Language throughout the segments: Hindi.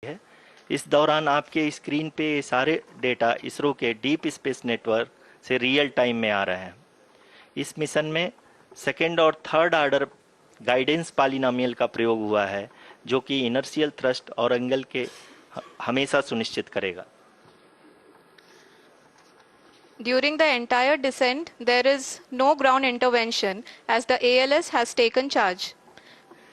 है। इस दौरान आपके स्क्रीन पे ये सारे डेटा इसरो के डीप स्पेस नेटवर्क से रियल टाइम में आ रहे हैं। इस मिशन में सेकेंड और थर्ड ऑर्डर गाइडेंस पॉलिनोमियल का प्रयोग हुआ है, जो कि इनर्शियल थ्रस्ट और एंगल के हमेशा सुनिश्चित करेगा। During the entire descent, there is no ground intervention as the ALS has taken charge.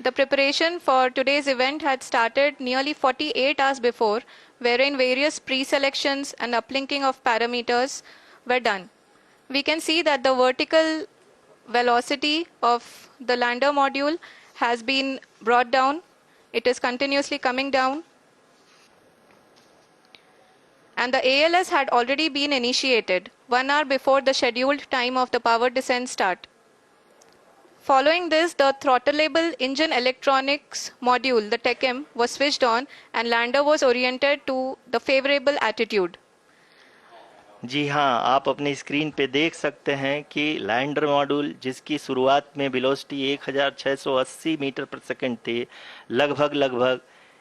The preparation for today's event had started nearly 48 hours before, wherein various pre-selections and uplinking of parameters were done. We can see that the vertical velocity of the lander module has been brought down. It is continuously coming down. And the ALS had already been initiated 1 hour before the scheduled time of the power descent start. Following this, the throttleable engine electronics module, the TECM, was switched on and lander was oriented to the favorable attitude. जी हाँ, आप अपने स्क्रीन पे देख सकते हैं कि लैंडर मॉड्यूल जिसकी शुरुआत में वेलोसिटी 1680 मीटर पर सेकंड थी, लगभग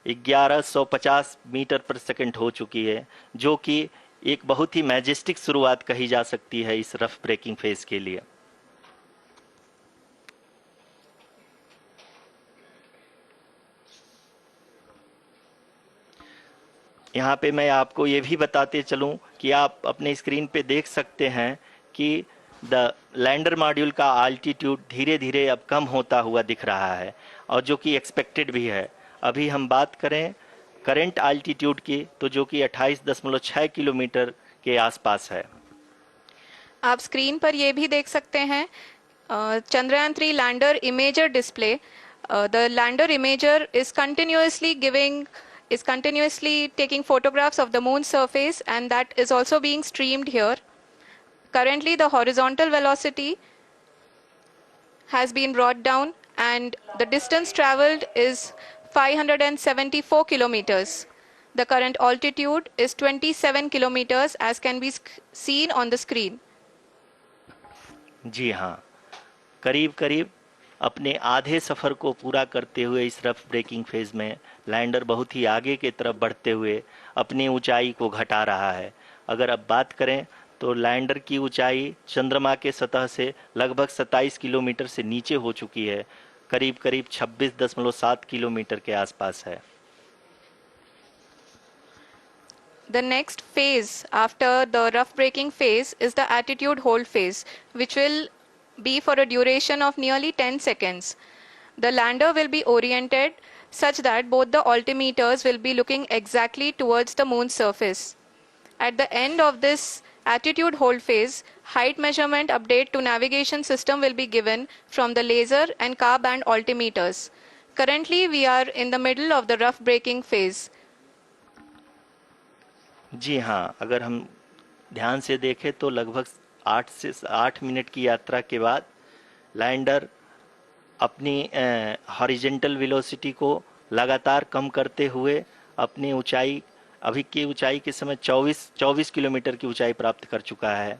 1150 मीटर पर सेकंड हो चुकी है, जो कि एक बहुत ही मैजेस्टिक शुरुआत कही जा सकती है इस रफ ब्रेकिंग फेज के लिए। यहाँ पे मैं आपको ये भी बताते चलूँ कि आप अपने स्क्रीन पे देख सकते हैं कि द लैंडर मॉड्यूल का आल्टीट्यूड धीरे धीरे अब कम होता हुआ दिख रहा है, और जो कि एक्सपेक्टेड भी है। अभी हम बात करें करंट आल्टीट्यूड की, तो जो कि 28.6 किलोमीटर के आसपास है। आप स्क्रीन पर ये भी देख सकते हैं Chandrayaan 3 lander imager display. The lander imager is continuously taking photographs of the moon's surface, and that is also being streamed here. Currently, the horizontal velocity has been brought down, and the distance traveled is 574 kilometers. The current altitude is 27 kilometers, as can be seen on the screen. जी हाँ, करीब करीब अपने आधे सफ़र को पूरा करते हुए इस रफ ब्रेकिंग फेज में लैंडर बहुत ही आगे की तरफ बढ़ते हुए अपनी ऊंचाई को घटा रहा है। अगर अब बात करें तो लैंडर की ऊंचाई चंद्रमा के सतह से लगभग 27 किलोमीटर से नीचे हो चुकी है, करीब करीब 26.7 किलोमीटर के आसपास है। The next phase after the rough braking phase is the attitude hold phase, which will be for a duration of nearly 10 seconds. The lander will be oriented such that both the altimeters will be looking exactly towards the moon's surface. At the end of this attitude hold phase, height measurement update to navigation system will be given from the laser and car band altimeters. Currently, we are in the middle of the rough braking phase. जी हाँ, अगर हम ध्यान से देखें तो लगभग 8 मिनट की यात्रा के बाद लैंडर अपनी हॉरिजेंटल वेलोसिटी को लगातार कम करते हुए अपनी ऊंचाई, अभी की ऊंचाई के समय 24 किलोमीटर की ऊंचाई प्राप्त कर चुका है।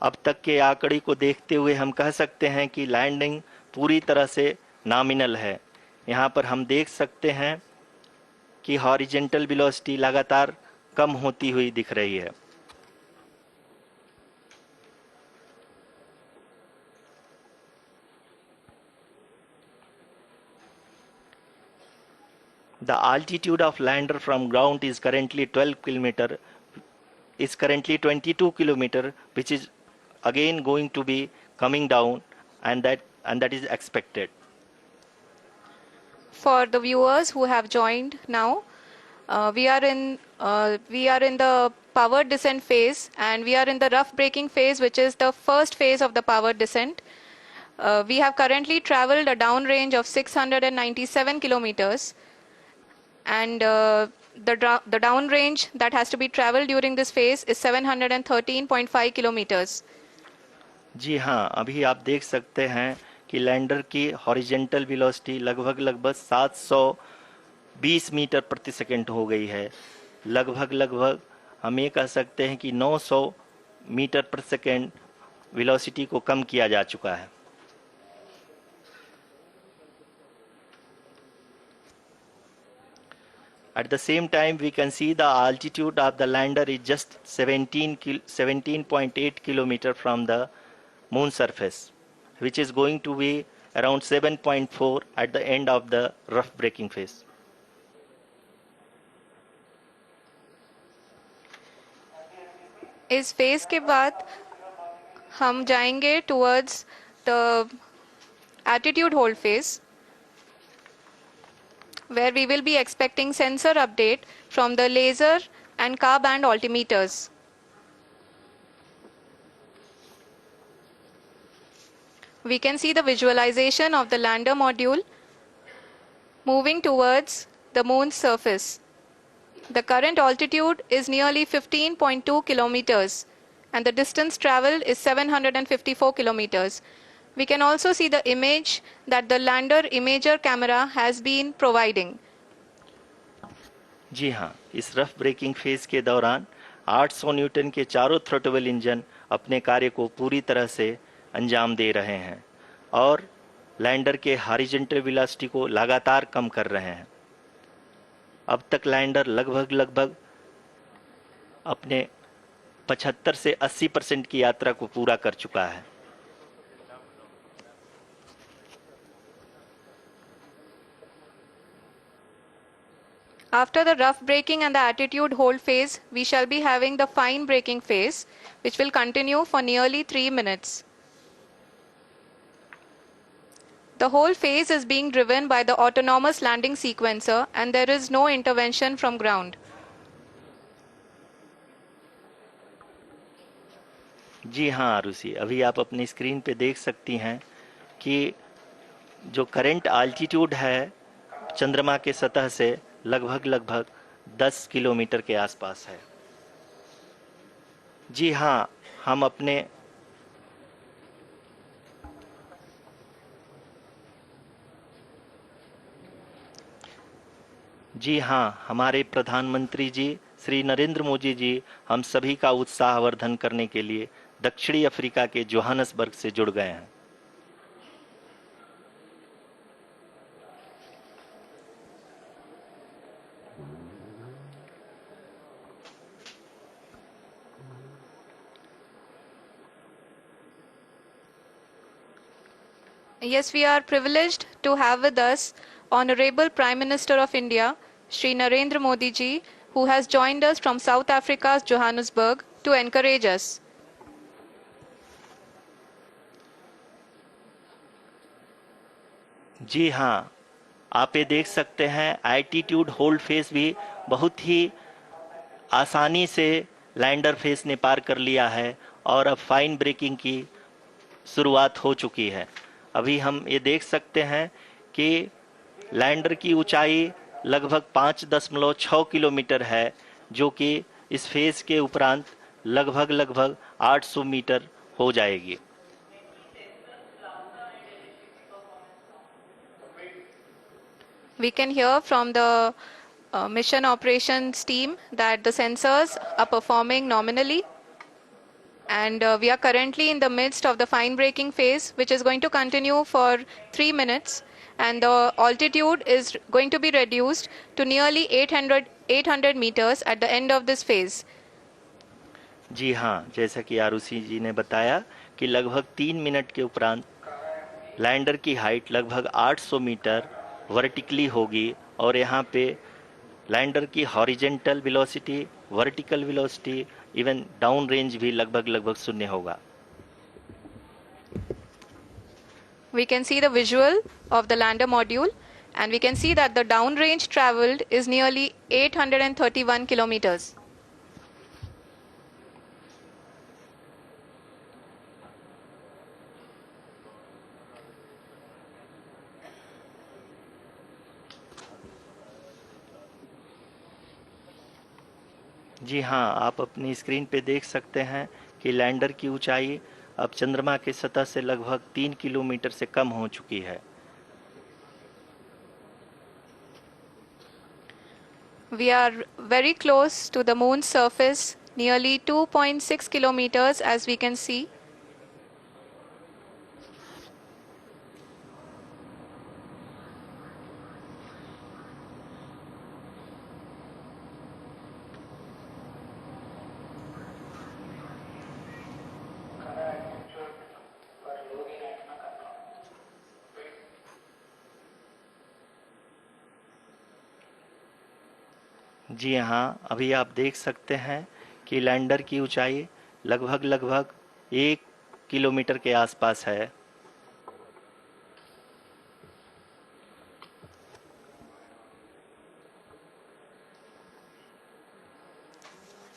अब तक के आंकड़े को देखते हुए हम कह सकते हैं कि लैंडिंग पूरी तरह से नॉमिनल है। यहाँ पर हम देख सकते हैं कि हॉरिजेंटल वेलोसिटी लगातार कम होती हुई दिख रही है। The altitude of lander from ground is currently 22 kilometer, which is again going to be coming down, and that is expected. For the viewers who have joined now, we are in the power descent phase, and we are in the rough braking phase, which is the first phase of the power descent. We have currently traveled a downrange of 697 kilometers, and the downrange that has to be traveled during this phase is 713.5 kilometers. जी हाँ, अभी आप देख सकते हैं कि लैंडर की हॉरिजेंटल वेलोसिटी लगभग 720 मीटर प्रति सेकंड हो गई है। लगभग हम ये कह सकते हैं कि 900 मीटर प्रति सेकंड वेलोसिटी को कम किया जा चुका है। At the same time, we can see the altitude of the lander is just 17.8 kilometer from the moon surface, which is going to be around 7.4 at the end of the rough braking phase. इस फेज के बाद हम जाएंगे towards the attitude hold phase, where we will be expecting sensor update from the laser and car band altimeters. We can see the visualization of the lander module moving towards the moon's surface. The current altitude is nearly 15.2 kilometers and the distance traveled is 754 kilometers. We can also see the image that the lander imager camera has been providing. जी हाँ, इस रफ ब्रेकिंग फेज के दौरान 800 न्यूटन के चारों थ्रोटल इंजन अपने कार्य को पूरी तरह से अंजाम दे रहे हैं और लैंडर के हॉरिजॉन्टल वेलोसिटी को लगातार कम कर रहे हैं। अब तक लैंडर लगभग अपने 75 से 80% की यात्रा को पूरा कर चुका है। After the rough braking and the attitude hold phase, we shall be having the fine braking phase, which will continue for nearly 3 minutes. The whole phase is being driven by the autonomous landing sequencer and there is no intervention from ground. जी हाँ आरुषि, अभी आप अपनी स्क्रीन पे देख सकती हैं कि जो करंट आल्टीट्यूड है चंद्रमा के सतह से लगभग 10 किलोमीटर के आसपास है। जी हाँ, हमारे प्रधानमंत्री जी श्री नरेंद्र मोदी जी हम सभी का उत्साहवर्धन करने के लिए दक्षिणी अफ्रीका के जोहानसबर्ग से जुड़ गए हैं। Yes, we are privileged to have with us Honorable Prime Minister of India, Shri Narendra Modi ji, who has joined us from South Africa's Johannesburg to encourage us. जी हाँ, आप ये देख सकते हैं एल्टीट्यूड होल्ड फेस भी बहुत ही आसानी से लैंडर फेस ने पार कर लिया है और अब फाइन ब्रेकिंग की शुरुआत हो चुकी है। अभी हम ये देख सकते हैं कि लैंडर की ऊंचाई लगभग 5.6 किलोमीटर है, जो कि इस फेज के उपरांत लगभग 800 मीटर हो जाएगी। We can hear from the mission operations team that the sensors are performing nominally. And we are currently in the midst of the fine braking phase, which is going to continue for 3 minutes. And the altitude is going to be reduced to nearly 800 meters at the end of this phase. जी हाँ, जैसा कि आरुषि जी ने बताया कि लगभग 3 मिनट के उपरांत लैंडर की हाइट लगभग 800 मीटर वर्टिकली होगी और यहाँ पे लैंडर की horizontal velocity, vertical velocity, even down range भी लगभग शून्य होगा। We can see the visual of the lander module and we can see that the down range traveled is nearly 831 kilometers. जी हाँ, आप अपनी स्क्रीन पे देख सकते हैं कि लैंडर की ऊंचाई अब चंद्रमा की सतह से लगभग 3 किलोमीटर से कम हो चुकी है। We are very close to the moon's surface, nearly 2.6 kilometers as we can see. जी हाँ, अभी आप देख सकते हैं कि लैंडर की ऊंचाई लगभग 1 किलोमीटर के आसपास है।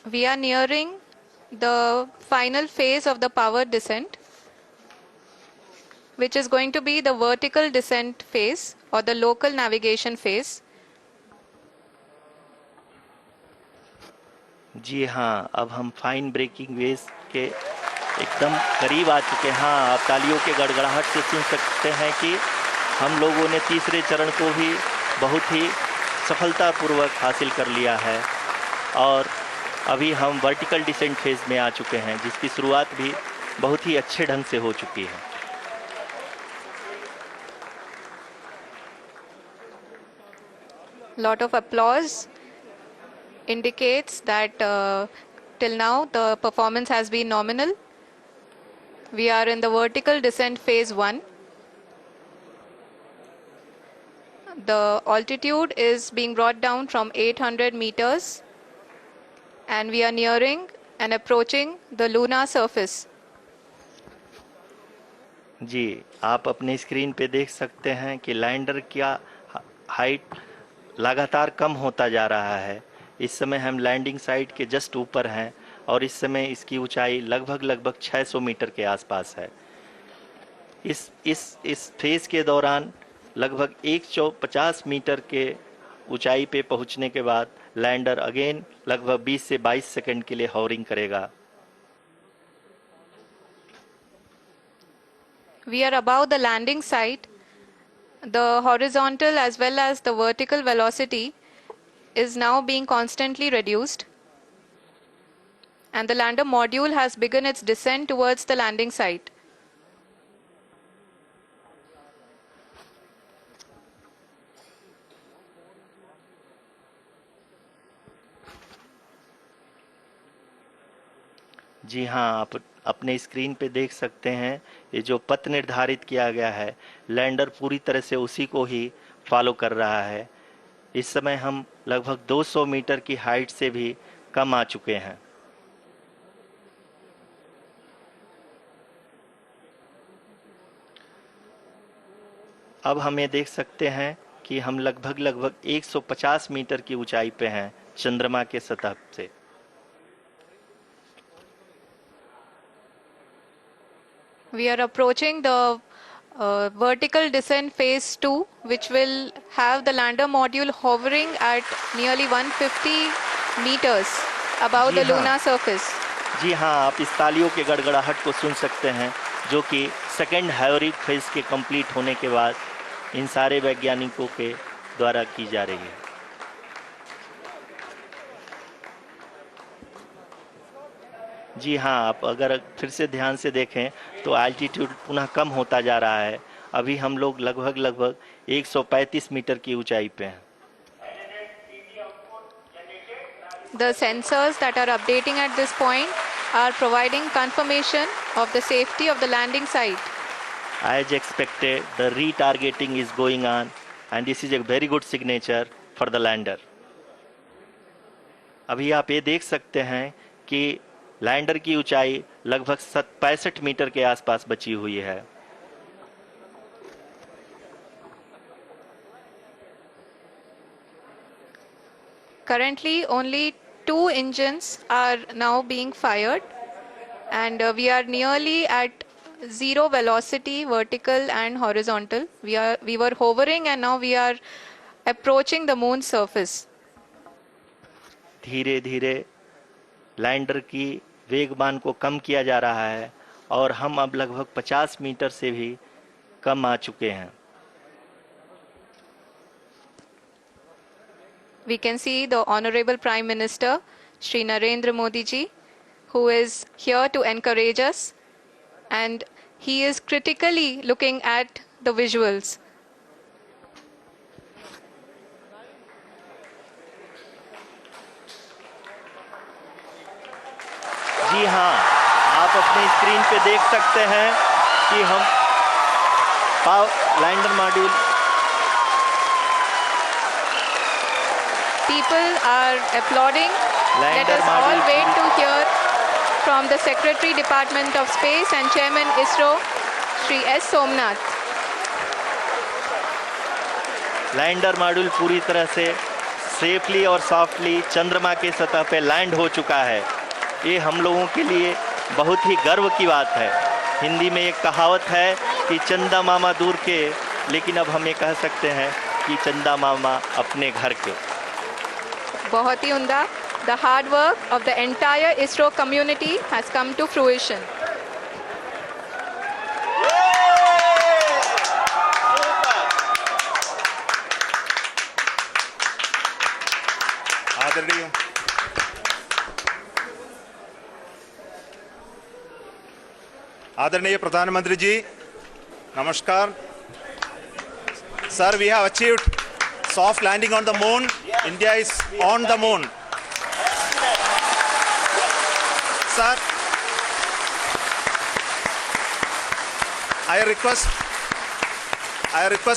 We are nearing the final phase of the power descent, which is going to be the vertical descent phase or the local navigation phase. जी हाँ, अब हम फाइन ब्रेकिंग वेव्स के एकदम करीब आ चुके हैं। हाँ, आप तालियों के गड़गड़ाहट से सुन सकते हैं कि हम लोगों ने तीसरे चरण को भी बहुत ही सफलतापूर्वक हासिल कर लिया है और अभी हम वर्टिकल डिसेंट फेज में आ चुके हैं, जिसकी शुरुआत भी बहुत ही अच्छे ढंग से हो चुकी है। Lot of applause indicates that till now the performance has been nominal. We are in the vertical descent phase 1. The altitude is being brought down from 800 meters and we are nearing and approaching the lunar surface. जी, आप अपने स्क्रीन पे देख सकते हैं कि लैंडर का हाइट लगातार कम होता जा रहा है। इस समय हम लैंडिंग साइट के जस्ट ऊपर हैं और इस समय इसकी ऊंचाई लगभग 600 मीटर के आसपास है। इस फेज के दौरान लगभग 150 मीटर के ऊंचाई पे पहुंचने के बाद लैंडर अगेन लगभग 20 से 22 सेकंड के लिए हॉवरिंग करेगा। We are above the landing site. The horizontal as well as the vertical velocity is now being constantly reduced. And the lander module has begun its descent towards the landing site. जी हाँ, आप अपने स्क्रीन पे देख सकते हैं ये जो पथ निर्धारित किया गया है, लैंडर पूरी तरह से उसी को ही फॉलो कर रहा है। इस समय हम लगभग 200 मीटर की हाइट से भी कम आ चुके हैं। अब हम ये देख सकते हैं कि हम लगभग 150 मीटर की ऊंचाई पे हैं चंद्रमा के सतह से। We are approaching the vertical descent phase 2, which will have the lander module hovering at nearly 150 meters above the lunar surface. जी हाँ, आप इस तालियों के गड़गड़ाहट को सुन सकते हैं, जो कि सेकेंड हाइवरिक फेज के कंप्लीट होने के बाद इन सारे वैज्ञानिकों के द्वारा की जा रही है। जी हाँ, आप अगर फिर से ध्यान से देखें तो एल्टीट्यूड पुनः कम होता जा रहा है। अभी हम लोग लगभग 135 मीटर की ऊंचाई पे हैं। The sensors that are updating at this point are providing confirmation of the safety of the landing site. As expected, the retargeting is going on and this is a very good signature for the lander. अभी आप ये देख सकते हैं कि लैंडर की ऊंचाई लगभग 65 मीटर के आसपास बची हुई है। Currently, only 2 engines are now being fired, and we are nearly at zero velocity, vertical and horizontal. We were hovering, and now we are approaching the moon's surface. धीरे धीरे लैंडर की वेगमान को कम किया जा रहा है और हम अब लगभग 50 मीटर से भी कम आ चुके हैं। We can see the Honorable Prime Minister, Shri Narendra Modi ji, who is here to encourage us, and he is critically looking at the visuals. जी हाँ, आप अपनी स्क्रीन पे देख सकते हैं कि हम lander module People are applauding. Let Lander us all module wait to hear from the Secretary Department of Space and Chairman ISRO, Shri S. Somnath. Lander module पूरी तरह से सेफली और सॉफ्टली चंद्रमा के सतह पे लैंड हो चुका है। ये हम लोगों के लिए बहुत ही गर्व की बात है। हिंदी में एक कहावत है कि चंदा मामा दूर के, लेकिन अब हम ये कह सकते हैं कि चंदा मामा अपने घर के। बहुत ही उम्दा। The hard work of the entire ISRO community has come to fruition. आदरणीय आदरणीय प्रधानमंत्री जी, नमस्कार। Sir, we have achieved soft landing on the moon. India is on the moon. Sir, I request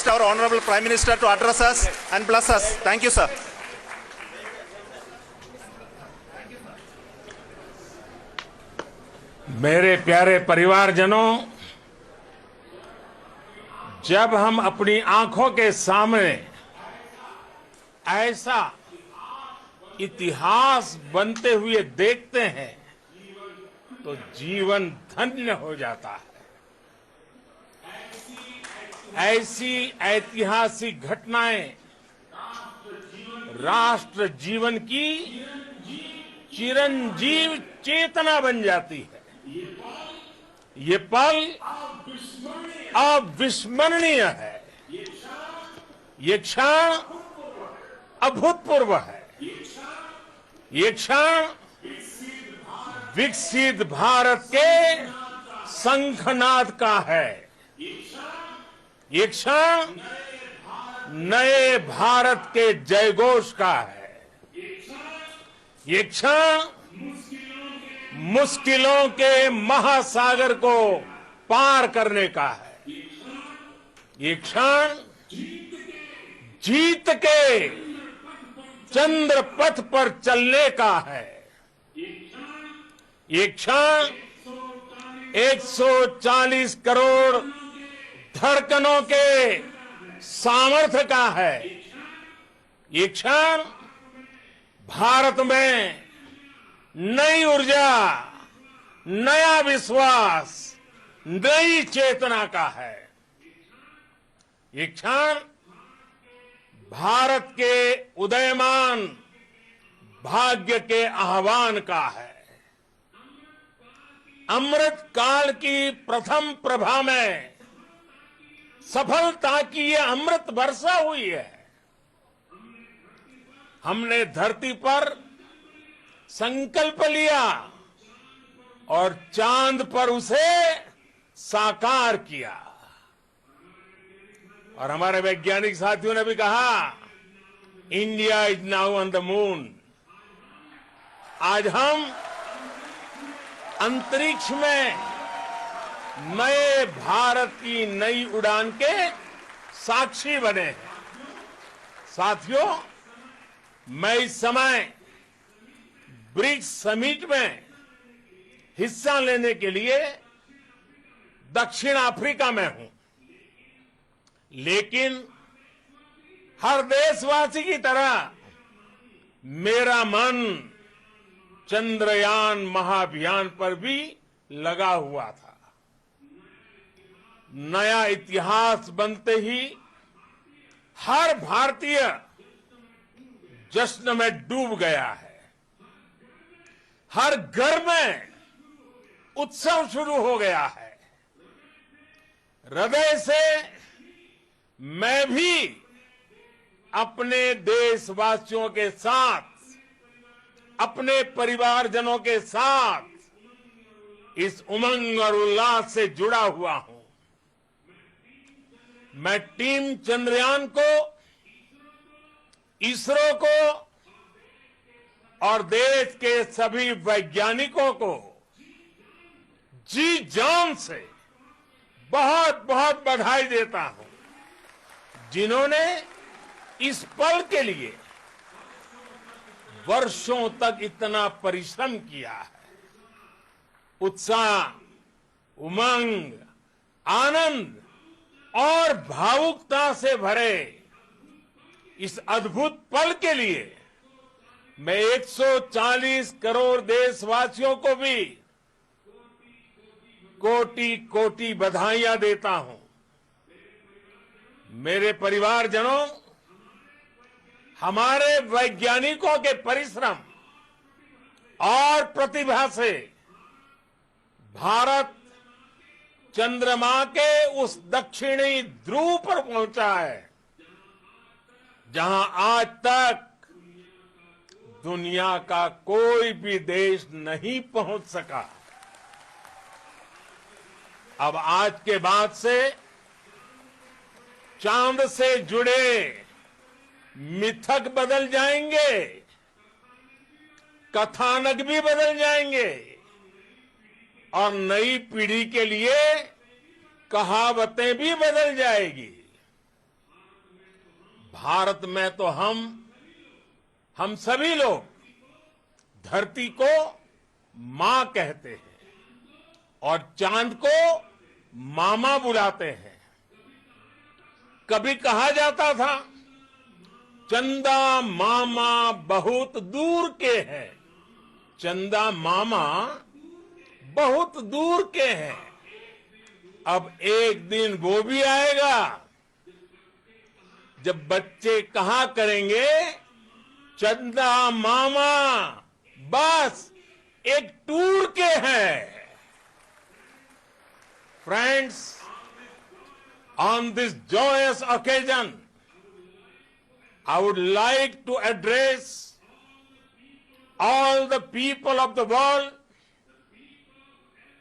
our Honorable Prime Minister to address us and bless us. Thank you, sir. मेरे प्यारे परिवारजनों, जब हम अपनी आंखों के सामने ऐसा इतिहास बनते हुए देखते हैं तो जीवन धन्य हो जाता है। ऐसी ऐतिहासिक घटनाएं राष्ट्र जीवन की चिरंजीव चेतना बन जाती है। ये पल अविस्मरणीय है। ये क्षण अभूतपूर्व है। ये क्षण विकसित भारत के शंखनाद का है। ये क्षण नए भारत के जयघोष का है। ये क्षण मुश्किलों के महासागर को पार करने का है। ये क्षण जीत के चंद्र पथ पर चलने का है। ये क्षण 140 करोड़ धड़कनों के सामर्थ्य का है। ये क्षण भारत में नई ऊर्जा, नया विश्वास, नई चेतना का है। ये क्षण भारत के उदयमान भाग्य के आह्वान का है। अमृत काल की प्रथम प्रभा में सफलता की ये अमृत वर्षा हुई है। हमने धरती पर संकल्प लिया और चांद पर उसे साकार किया। और हमारे वैज्ञानिक साथियों ने भी कहा, India is now on the moon. आज हम अंतरिक्ष में नए भारत की नई उड़ान के साक्षी बने हैं। साथियों, मैं इस समय ब्रिक्स समिट में हिस्सा लेने के लिए दक्षिण अफ्रीका में हूं, लेकिन हर देशवासी की तरह मेरा मन चंद्रयान महाअभियान पर भी लगा हुआ था। नया इतिहास बनते ही हर भारतीय जश्न में डूब गया है। हर घर में उत्सव शुरू हो गया है। हृदय से मैं भी अपने देशवासियों के साथ, अपने परिवारजनों के साथ इस उमंग और उल्लास से जुड़ा हुआ हूं। मैं टीम चंद्रयान को, इसरो को और देश के सभी वैज्ञानिकों को जी जान से बहुत बहुत बधाई देता हूं, जिन्होंने इस पल के लिए वर्षों तक इतना परिश्रम किया है। उत्साह, उमंग, आनंद और भावुकता से भरे इस अद्भुत पल के लिए मैं 140 करोड़ देशवासियों को भी कोटि कोटि बधाइयां देता हूं। मेरे परिवारजनों, हमारे वैज्ञानिकों के परिश्रम और प्रतिभा से भारत चंद्रमा के उस दक्षिणी ध्रुव पर पहुंचा है जहां आज तक दुनिया का कोई भी देश नहीं पहुंच सका। अब आज के बाद से चांद से जुड़े मिथक बदल जाएंगे, कथानक भी बदल जाएंगे और नई पीढ़ी के लिए कहावतें भी बदल जाएगी। भारत में तो हम सभी लोग धरती को मां कहते हैं और चांद को मामा बुलाते हैं। कभी कहा जाता था चंदा मामा बहुत दूर के हैं, चंदा मामा बहुत दूर के हैं। अब एक दिन वो भी आएगा जब बच्चे कहा करेंगे चंदा मामा बस एक टूर के हैं। Friends, on this joyous occasion, I would like to address all the people of the world,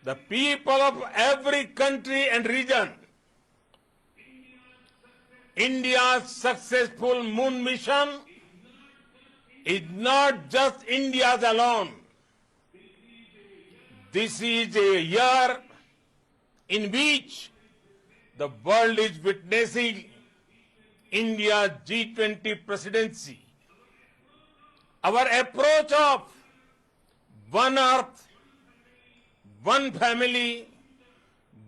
the people of every country and region. India's successful moon mission is not just India's alone. This is a year in which the world is witnessing India's G20 presidency. Our approach of one earth, one family,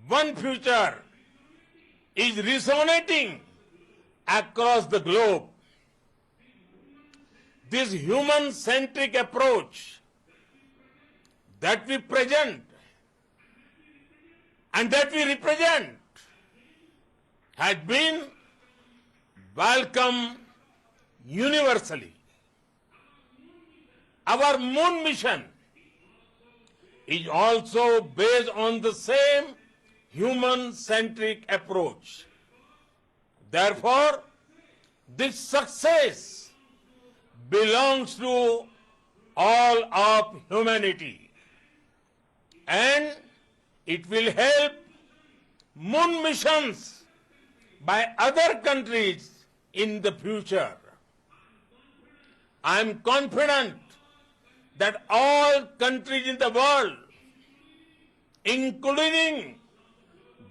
one future is resonating across the globe. This human-centric approach that we present and that we represent has been welcomed universally. Our moon mission is also based on the same human-centric approach. Therefore, this success belongs to all of humanity, and it will help moon missions by other countries in the future. I am confident that all countries in the world, including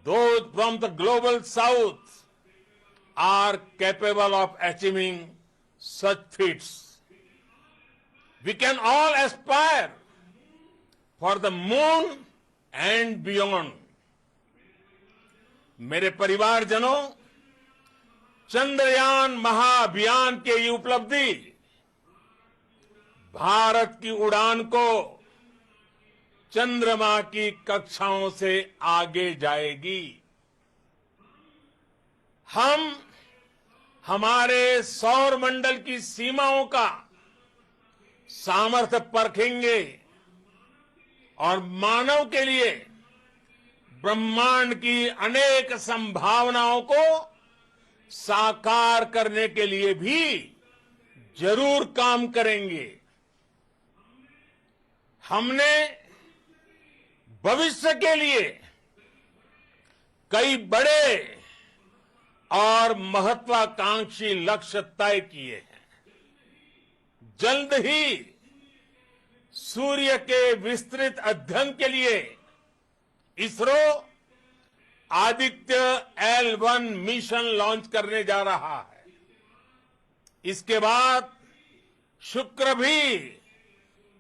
those from the global south, are capable of achieving such feats. We can all aspire for the moon and beyond. मेरे परिवारजनों, चंद्रयान महाअभियान के ये उपलब्धि भारत की उड़ान को चंद्रमा की कक्षाओं से आगे जाएगी। हम हमारे सौर मंडल की सीमाओं का सामर्थ्य परखेंगे और मानव के लिए ब्रह्मांड की अनेक संभावनाओं को साकार करने के लिए भी जरूर काम करेंगे। हमने भविष्य के लिए कई बड़े और महत्वाकांक्षी लक्ष्य तय किए हैं। जल्द ही सूर्य के विस्तृत अध्ययन के लिए ISRO Aditya L1 mission launch करने जा रहा है। इसके बाद शुक्र भी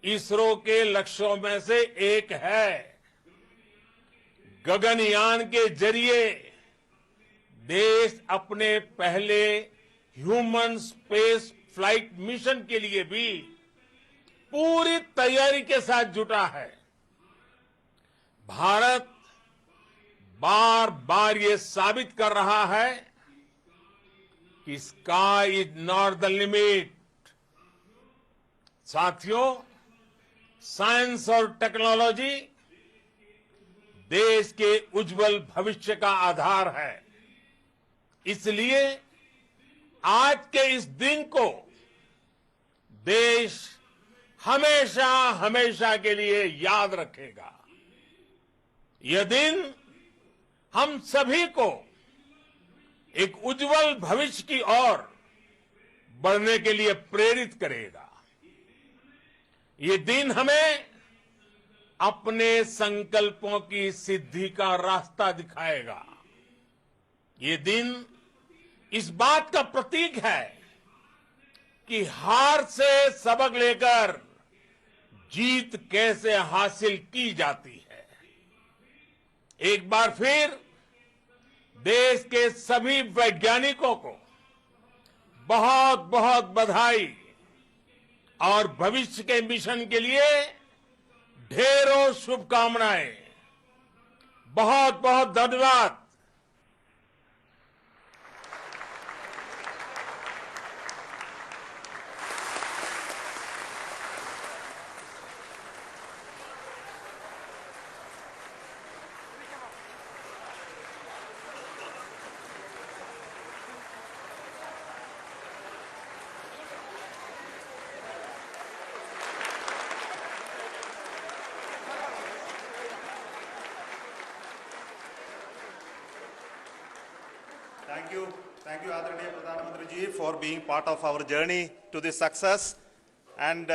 इसरो के लक्ष्यों में से एक है। गगनयान के जरिए देश अपने पहले ह्यूमन स्पेस फ्लाइट मिशन के लिए भी पूरी तैयारी के साथ जुटा है। भारत बार बार ये साबित कर रहा है कि sky is not the limit. साथियों, साइंस और टेक्नोलॉजी देश के उज्जवल भविष्य का आधार है। इसलिए आज के इस दिन को देश हमेशा हमेशा के लिए याद रखेगा। यह दिन हम सभी को एक उज्जवल भविष्य की ओर बढ़ने के लिए प्रेरित करेगा। ये दिन हमें अपने संकल्पों की सिद्धि का रास्ता दिखाएगा। ये दिन इस बात का प्रतीक है कि हार से सबक लेकर जीत कैसे हासिल की जाती है। एक बार फिर देश के सभी वैज्ञानिकों को बहुत बहुत बधाई और भविष्य के मिशन के लिए ढेरों शुभकामनाएं। बहुत बहुत धन्यवाद। Thank you, Adaraniya Pradhan Mantri ji, for being part of our journey to this success. And